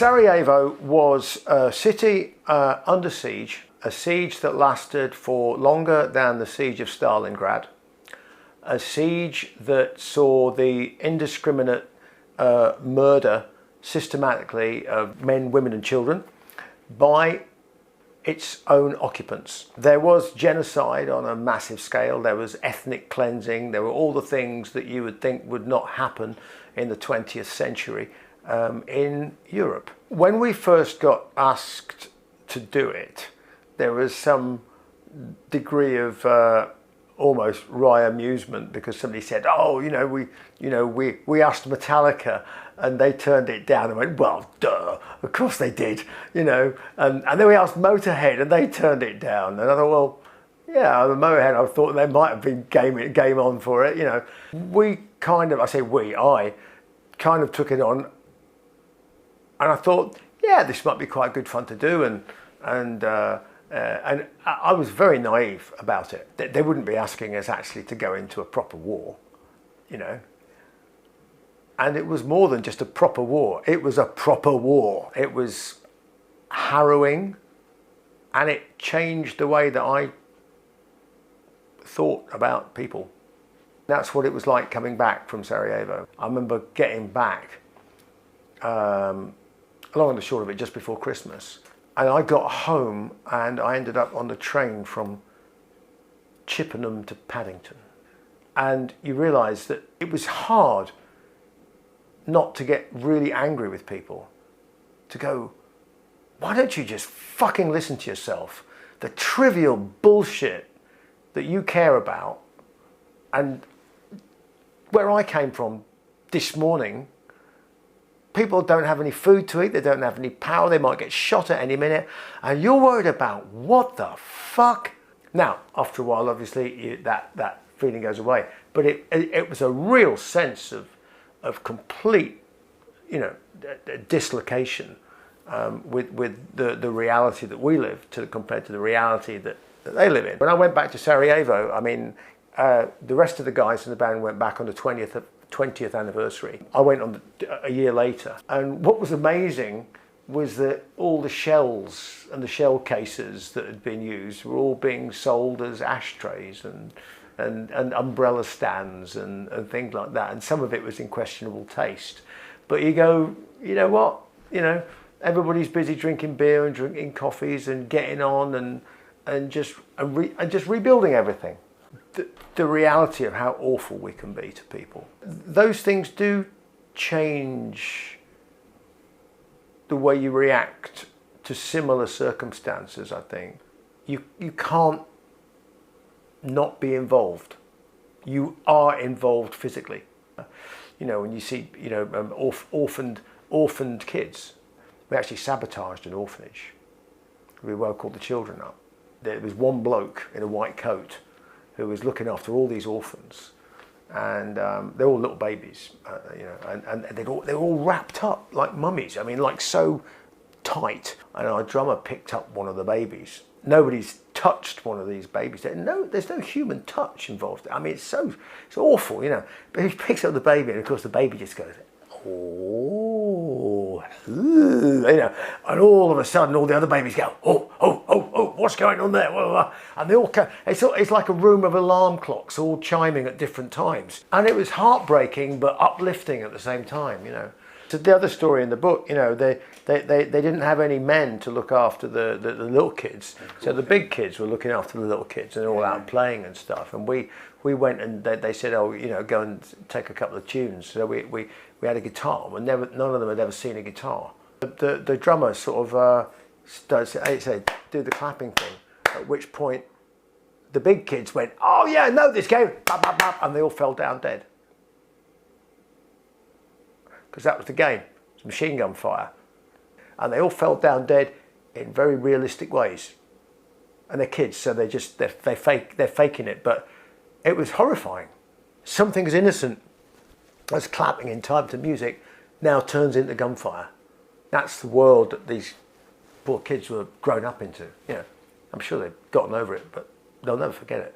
Sarajevo was a city under siege, a siege that lasted for longer than the siege of Stalingrad, a siege that saw the indiscriminate murder systematically of men, women and children by its own occupants. There was genocide on a massive scale, there was ethnic cleansing, there were all the things that you would think would not happen in the 20th century in Europe. When we first got asked to do it, there was some degree of almost wry amusement because somebody said, "Oh, we asked Metallica and they turned it down." I went, "Well, duh, of course they did, and then we asked Motorhead and they turned it down." And I thought, well, yeah, the Motorhead, I thought they might have been game on for it, We kind of, I kind of took it on, and I thought, yeah, this might be quite good fun to do, and I was very naive about it. They wouldn't be asking us actually to go into a proper war, And it was more than just a proper war. It was a proper war. It was harrowing, and it changed the way that I thought about people. That's what it was like coming back from Sarajevo. I remember getting back, long and the short of it, just before Christmas. And I got home and I ended up on the train from Chippenham to Paddington. And you realise that it was hard not to get really angry with people. To go, why don't you just fucking listen to yourself? The trivial bullshit that you care about. And where I came from this morning, people don't have any food to eat, they don't have any power, they might get shot at any minute, and you're worried about what the fuck? Now, after a while, obviously, that feeling goes away, but it was a real sense of complete, dislocation with the reality that we live compared to the reality that they live in. When I went back to Sarajevo, the rest of the guys in the band went back on the 20th anniversary. I went on a year later, and what was amazing was that all the shells and the shell cases that had been used were all being sold as ashtrays and umbrella stands and things like that, and some of it was in questionable taste. But you go, you know what, everybody's busy drinking beer and drinking coffees and getting on and just rebuilding everything. The reality of how awful we can be to people. Those things do change the way you react to similar circumstances, I think. You can't not be involved. You are involved physically. When you see, orphaned kids. We actually sabotaged an orphanage. We woke all the children up. There was one bloke in a white coat who was looking after all these orphans, and they're all little babies, and they were all wrapped up like mummies. Like so tight. And our drummer picked up one of the babies. Nobody's touched one of these babies. There's no human touch involved. It's awful, But he picks up the baby, and of course the baby just goes, oh, and all of a sudden all the other babies go, oh, what's going on there? And they all it's like a room of alarm clocks all chiming at different times. And it was heartbreaking but uplifting at the same time, So the other story in the book, they didn't have any men to look after the little kids. So the big kids were looking after the little kids, and they're all out playing and stuff. And we went, and they said, go and take a couple of tunes. So we had a guitar, and none of them had ever seen a guitar. The drummer sort of said, do the clapping thing, at which point the big kids went, oh yeah, no, this game, bap, bap, bap, and they all fell down dead. Because that was the game, it was machine gun fire. And they all fell down dead in very realistic ways. And they're kids, so they're faking it, but it was horrifying. Something as innocent as clapping in time to music now turns into gunfire. That's the world that these poor kids were grown up into. I'm sure they've gotten over it, but they'll never forget it.